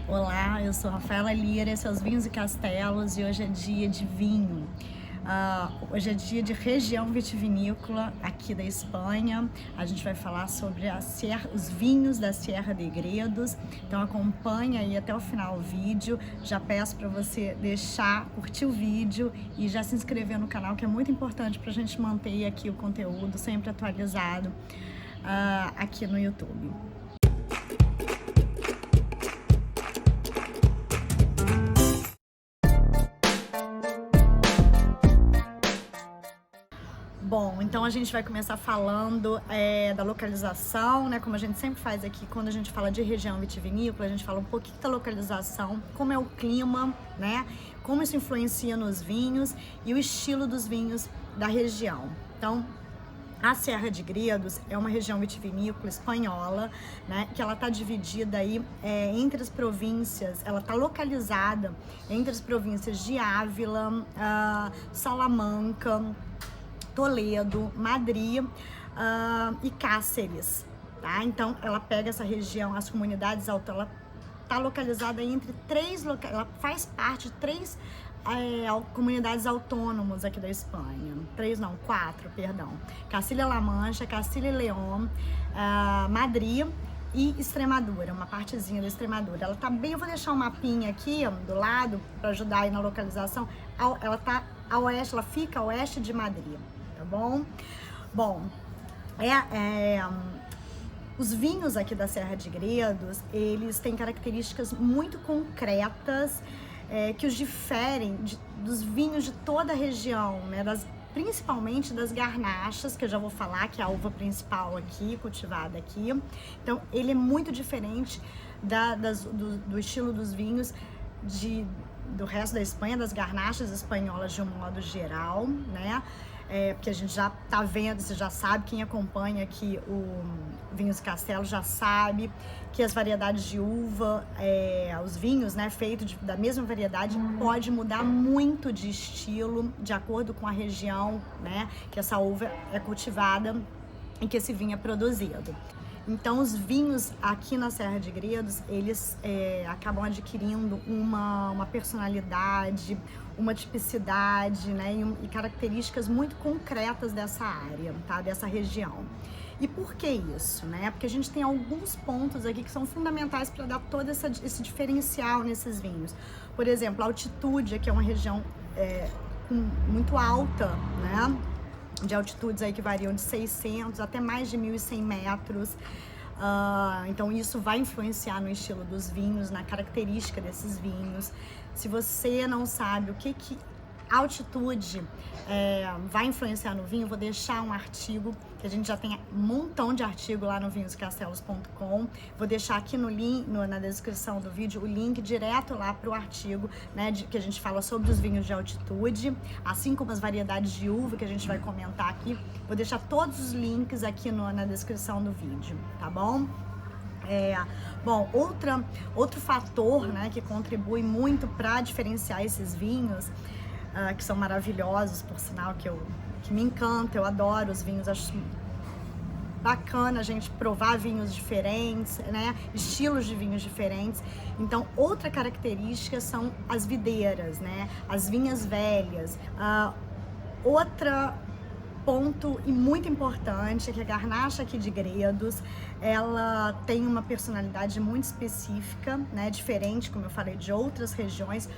Olá, eu sou Rafaela Lira, esse é os Vinhos e Castelos e hoje é dia de vinho. Hoje é dia de região vitivinícola aqui da Espanha. A gente vai falar sobre os vinhos da Sierra de Gredos. Então acompanha aí até o final o vídeo. Já peço para você curtir o vídeo e já se inscrever no canal, que é muito importante para a gente manter aqui o conteúdo sempre atualizado aqui no YouTube. Bom, então a gente vai começar falando da localização, né? Como a gente sempre faz aqui, quando a gente fala de região vitivinícola, a gente fala um pouquinho da localização, como é o clima, né? Como isso influencia nos vinhos e o estilo dos vinhos da região. Então, a Sierra de Gredos é uma região vitivinícola espanhola, né, que ela está dividida aí entre as províncias, ela está localizada entre as províncias de Ávila, Salamanca, Toledo, Madrid e Cáceres, tá? Então ela pega essa região, as comunidades autônomas, ela está localizada entre ela faz parte de três comunidades autônomas aqui da Espanha. Quatro, perdão. Castilla-La Mancha, Castilla e León, Madrid e Extremadura, uma partezinha da Extremadura. Ela tá bem, eu vou deixar um mapinha aqui do lado para ajudar aí na localização. Ela tá a oeste, ela fica a oeste de Madrid, tá bom? Bom, os vinhos aqui da Sierra de Gredos, eles têm características muito concretas que os diferem dos vinhos de toda a região, né? Principalmente das garnachas, que eu já vou falar, que é a uva principal aqui, cultivada aqui. Então, ele é muito diferente do estilo dos vinhos do resto da Espanha, das garnachas espanholas de um modo geral, né? Porque a gente já tá vendo, você já sabe, quem acompanha aqui o Vinhos e Castelos já sabe que as variedades de uva, os vinhos, né, feitos da mesma variedade, pode mudar muito de estilo de acordo com a região, né, que essa uva é cultivada e que esse vinho é produzido. Então, os vinhos aqui na Serra de Gredos, eles acabam adquirindo uma personalidade, uma tipicidade, né, e características muito concretas dessa área, tá, dessa região. E por que isso, né? Porque a gente tem alguns pontos aqui que são fundamentais para dar todo esse diferencial nesses vinhos. Por exemplo, a altitude, que é uma região muito alta, né? De altitudes aí que variam de 600 até mais de 1.100 metros. Então isso vai influenciar no estilo dos vinhos, na característica desses vinhos. Se você não sabe o que altitude vai influenciar no vinho, vou deixar um artigo, que a gente já tem um montão de artigo lá no vinhoscastelos.com. Vou deixar aqui no link, na descrição do vídeo, o link direto lá para o artigo, né, que a gente fala sobre os vinhos de altitude, assim como as variedades de uva que a gente vai comentar aqui. Vou deixar todos os links aqui na descrição do vídeo, tá bom? Bom, outro fator, né, que contribui muito para diferenciar esses vinhos, que são maravilhosos, por sinal, que me encanta, eu adoro os vinhos, acho bacana a gente provar vinhos diferentes, né, estilos de vinhos diferentes. Então, outra característica são as videiras, né, as vinhas velhas. Outra ponto e muito importante é que a garnacha aqui de Gredos, ela tem uma personalidade muito específica, né, diferente, como eu falei, de outras regiões,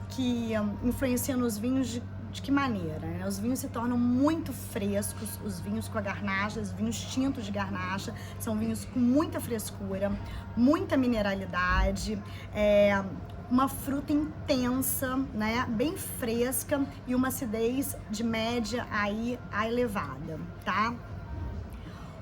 que influenciam nos vinhos de que maneira, né? Os vinhos se tornam muito frescos, os vinhos com a garnacha, os vinhos tintos de garnacha, são vinhos com muita frescura, muita mineralidade, uma fruta intensa, né, bem fresca e uma acidez de média a elevada, tá?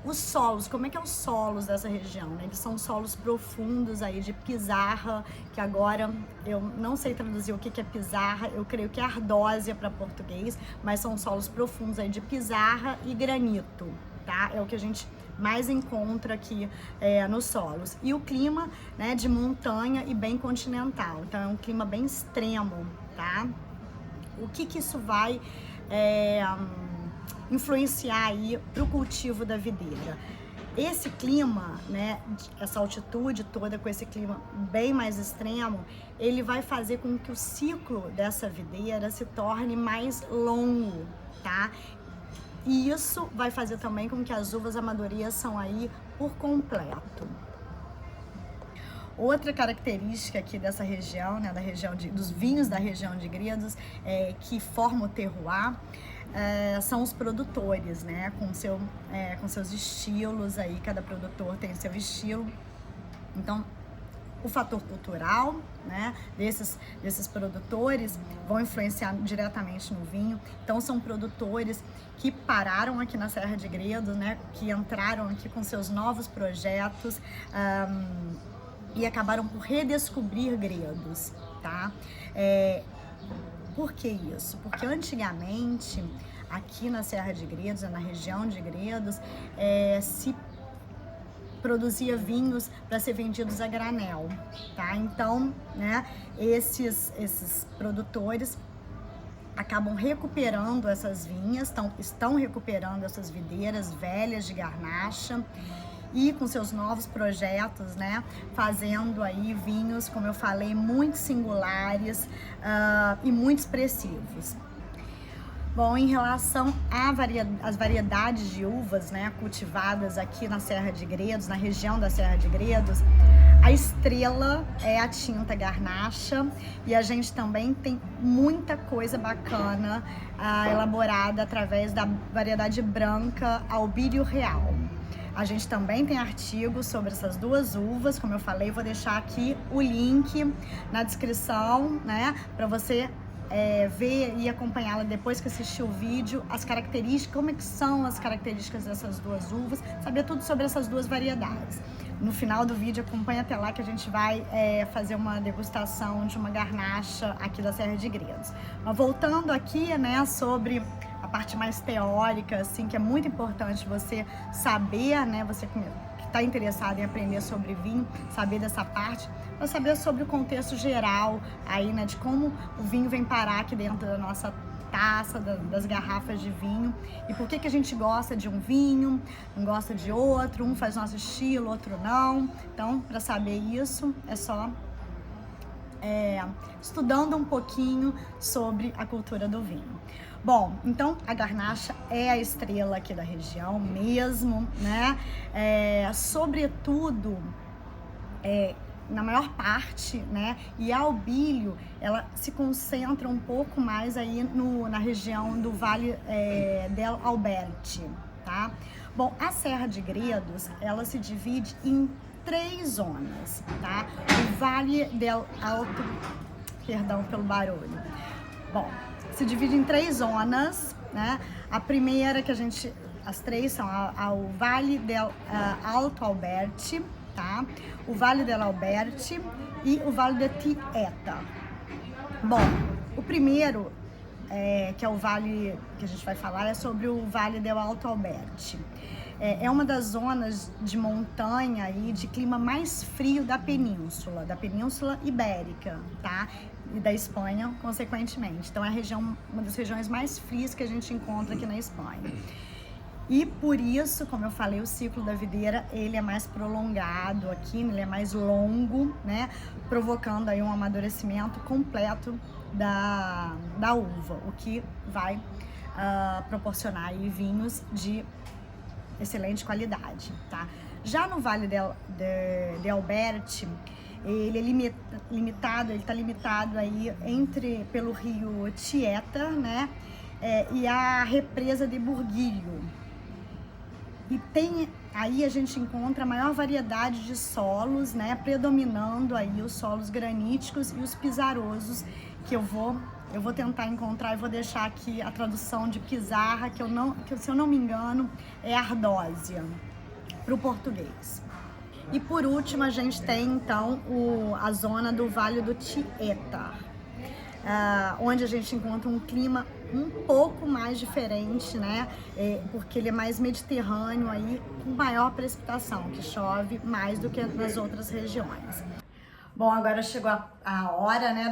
Os solos, como é que é os solos dessa região, né? Eles são solos profundos aí de pizarra, que agora eu não sei traduzir o que é pizarra, eu creio que é ardósia para português, mas são solos profundos aí de pizarra e granito, tá? É o que a gente mais encontra aqui nos solos. E o clima, né, de montanha e bem continental, então é um clima bem extremo, tá? O que isso vai influenciar aí para o cultivo da videira? esse clima, né, essa altitude toda com esse clima bem mais extremo, ele vai fazer com que o ciclo dessa videira se torne mais longo, tá? E isso vai fazer também com que as uvas amadureçam aí por completo. Outra característica aqui dessa região, né, dos vinhos da região de Gredos, que formam o terroir, são os produtores, né, com seus estilos aí, cada produtor tem seu estilo. Então, o fator cultural, né, desses produtores vão influenciar diretamente no vinho. Então, são produtores que pararam aqui na Serra de Gredos, né, que entraram aqui com seus novos projetos, e acabaram por redescobrir Gredos, tá? Por que isso? Porque antigamente, aqui na Serra de Gredos, na região de Gredos, se produzia vinhos para ser vendidos a granel, tá? Então, né, esses produtores acabam recuperando essas vinhas, estão recuperando essas videiras velhas de garnacha, e com seus novos projetos, né, fazendo aí vinhos, como eu falei, muito singulares e muito expressivos. Bom, em relação às variedades de uvas, né, cultivadas aqui na Serra de Gredos, na região da Serra de Gredos, a estrela é a tinta garnacha, e a gente também tem muita coisa bacana elaborada através da variedade branca Albírio Real. A gente também tem artigos sobre essas duas uvas, como eu falei, vou deixar aqui o link na descrição, né, para você ver e acompanhá-la depois que assistir o vídeo, as características, como é que são as características dessas duas uvas, saber tudo sobre essas duas variedades. No final do vídeo, acompanha até lá que a gente vai fazer uma degustação de uma garnacha aqui da Serra de Gredos. Mas voltando aqui, né, sobre a parte mais teórica, assim, que é muito importante você saber, né, você que está interessado em aprender sobre vinho, saber dessa parte, para saber sobre o contexto geral aí, né, de como o vinho vem parar aqui dentro da nossa taça, das garrafas de vinho, e por que a gente gosta de um vinho, não gosta de outro, um faz nosso estilo, outro não. Então, para saber isso, é só estudando um pouquinho sobre a cultura do vinho. Bom, então a garnacha é a estrela aqui da região mesmo, né? Sobretudo, na maior parte, né? E a Albírio, ela se concentra um pouco mais aí na região do Vale del Alberti, tá? Bom, a Serra de Gredos, ela se divide em 3 zonas, tá? O Vale del Alto, perdão pelo barulho. Bom, se divide em 3 zonas, né? A primeira as 3 são o Vale del Alto Alberti, tá? O Vale del Alberti e o Vale de Tieta. Bom, o primeiro, que é o vale que a gente vai falar, é sobre o Vale del Alto Alberti. É uma das zonas de montanha e de clima mais frio da Península Ibérica, tá? E da Espanha, consequentemente. Então é uma das regiões mais frias que a gente encontra aqui na Espanha. E por isso, como eu falei, o ciclo da videira, ele é mais prolongado aqui, ele é mais longo, né? Provocando aí um amadurecimento completo da uva, o que vai proporcionar aí vinhos de excelente qualidade, tá? Já no Vale de Alberti, ele está limitado aí pelo rio Tieta, né? E a represa de Burguilho. E aí a gente encontra a maior variedade de solos, né? Predominando aí os solos graníticos e os pisarosos, que eu vou tentar encontrar e vou deixar aqui a tradução de pizarra, que se eu não me engano é ardósia para o português. E por último a gente tem então a zona do Vale do Tieta, onde a gente encontra um clima um pouco mais diferente, né? Porque ele é mais mediterrâneo aí, com maior precipitação, que chove mais do que nas outras regiões. Bom, agora chegou a hora, né,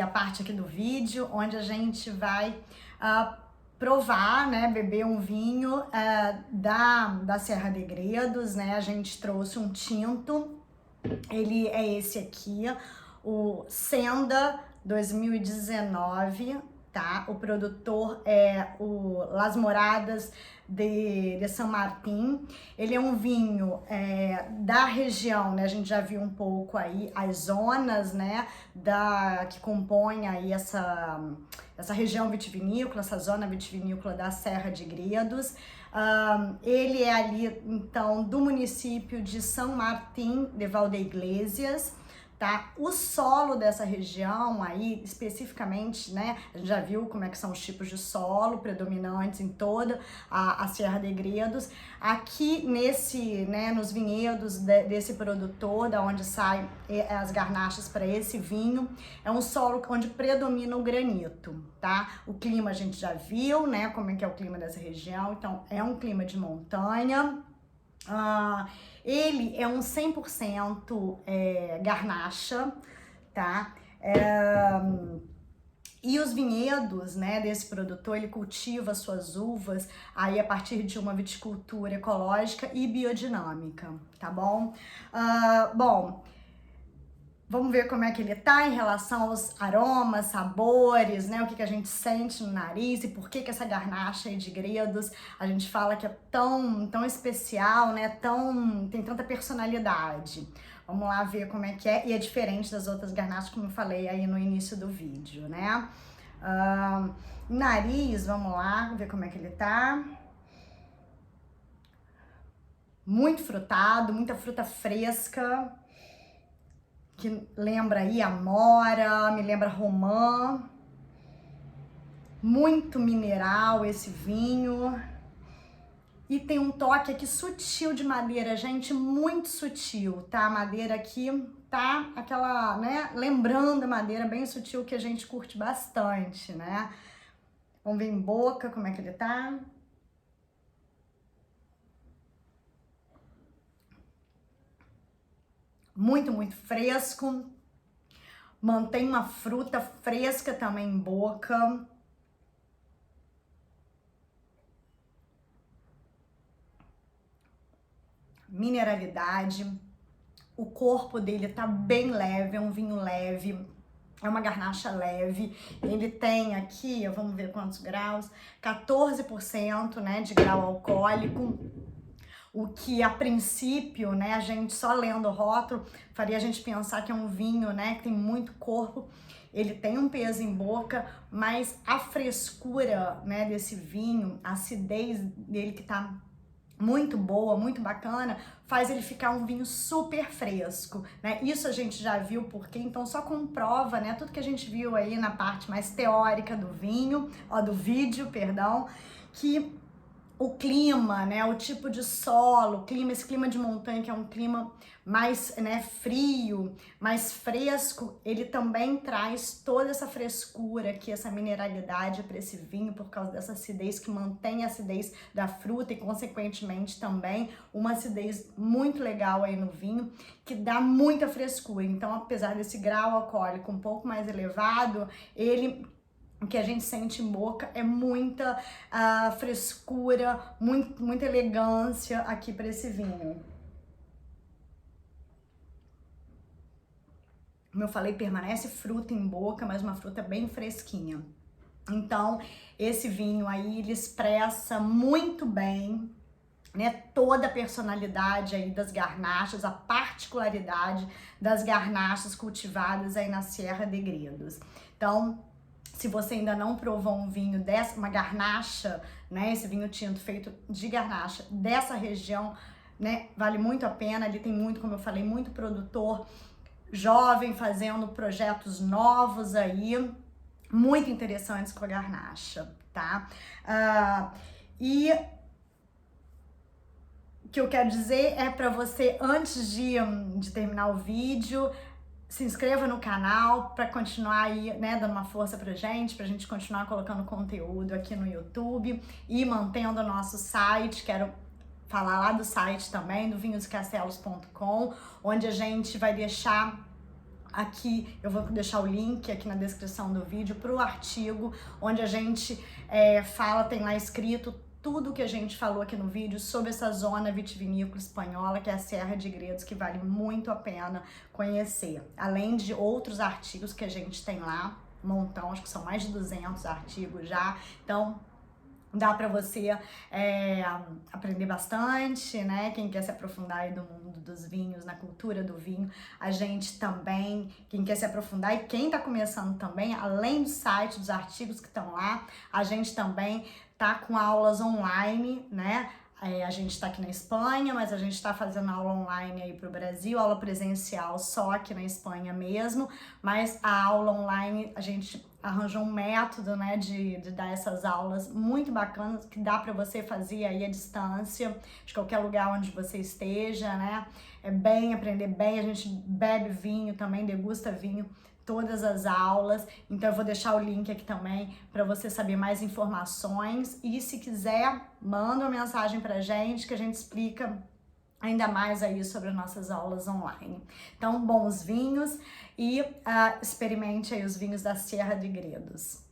a parte aqui do vídeo, onde a gente vai provar, né, beber um vinho da Serra de Gredos, né? A gente trouxe um tinto, ele é esse aqui, o Senda 2019, tá? O produtor é o Las Moradas de San Martín. Ele é um vinho da região, né? A gente já viu um pouco aí as zonas, né, que compõem aí essa região vitivinícola, essa zona vitivinícola da Serra de Gredos. Ele é ali, então, do município de San Martín de Valdeiglesias, tá? O solo dessa região aí, especificamente, né, a gente já viu como é que são os tipos de solo predominantes em toda a Serra de Gredos. Aqui nos vinhedos desse produtor, da onde saem as garnachas para esse vinho, é um solo onde predomina o granito, tá? O clima a gente já viu, né, como é que é o clima dessa região, então é um clima de montanha. Ele é um 100% garnacha, tá? E os vinhedos, né, desse produtor, ele cultiva suas uvas aí a partir de uma viticultura ecológica e biodinâmica, tá bom? Bom, vamos ver como é que ele tá em relação aos aromas, sabores, né? O que a gente sente no nariz e por que essa garnacha aí de Gredos a gente fala que é tão especial, né? Tem tanta personalidade. Vamos lá ver como é que é. E é diferente das outras garnachas, como eu falei aí no início do vídeo, né? Nariz, vamos lá ver como é que ele tá. Muito frutado, muita fruta fresca, que lembra aí amora, me lembra romã. Muito mineral esse vinho. E tem um toque aqui sutil de madeira, gente, muito sutil, tá? A madeira aqui tá aquela, né, lembrando a madeira bem sutil que a gente curte bastante, né? Vamos ver em boca como é que ele tá. Muito fresco. Mantém uma fruta fresca também em boca. Mineralidade. O corpo dele tá bem leve, é um vinho leve. É uma garnacha leve. Ele tem aqui, vamos ver quantos graus, 14%, né, de grau alcoólico. O que a princípio, né, a gente só lendo o rótulo faria a gente pensar que é um vinho, né, que tem muito corpo. Ele tem um peso em boca, mas a frescura, né, desse vinho, a acidez dele que tá muito boa, muito bacana, faz ele ficar um vinho super fresco, né? Isso a gente já viu porque, então só comprova, né, tudo que a gente viu aí na parte mais teórica do vinho, do vídeo, perdão, que o clima, né, o tipo de solo, esse clima de montanha, que é um clima mais, né, frio, mais fresco, ele também traz toda essa frescura aqui, essa mineralidade para esse vinho, por causa dessa acidez que mantém a acidez da fruta e, consequentemente, também uma acidez muito legal aí no vinho, que dá muita frescura. Então, apesar desse grau alcoólico um pouco mais elevado, o que a gente sente em boca é muita frescura, muita elegância aqui para esse vinho. Como eu falei, permanece fruta em boca, mas uma fruta bem fresquinha. Então, esse vinho aí, ele expressa muito bem, né, toda a personalidade aí das garnachas, a particularidade das garnachas cultivadas aí na Serra de Gredos. Então, se você ainda não provou um vinho uma garnacha, né, esse vinho tinto feito de garnacha dessa região, né, vale muito a pena. Ele tem muito, como eu falei, muito produtor jovem fazendo projetos novos aí, muito interessantes com a garnacha, tá? E o que eu quero dizer é para você, antes de terminar o vídeo, se inscreva no canal para continuar aí, né, dando uma força pra gente continuar colocando conteúdo aqui no YouTube e mantendo o nosso site. Quero falar lá do site também, do vinhoscastelos.com, onde a gente vai deixar Aqui eu vou deixar o link aqui na descrição do vídeo para o artigo onde a gente fala, tem lá escrito tudo que a gente falou aqui no vídeo sobre essa zona vitivinícola espanhola, que é a Serra de Gredos, que vale muito a pena conhecer. Além de outros artigos que a gente tem lá, um montão, acho que são mais de 200 artigos já, então dá para você aprender bastante, né? Quem quer se aprofundar aí do mundo dos vinhos, na cultura do vinho, a gente também, quem quer se aprofundar e quem tá começando também, além do site, dos artigos que estão lá, a gente também tá com aulas online, né? A gente está aqui na Espanha, mas a gente está fazendo aula online aí para o Brasil, aula presencial só aqui na Espanha mesmo, mas a aula online a gente arranjou um método, né, de dar essas aulas muito bacanas que dá para você fazer aí à distância, de qualquer lugar onde você esteja, né? Aprender bem, a gente bebe vinho também, degusta vinho todas as aulas, então eu vou deixar o link aqui também para você saber mais informações e se quiser, manda uma mensagem pra gente que a gente explica ainda mais aí sobre as nossas aulas online. Então, bons vinhos e experimente aí os vinhos da Serra de Gredos.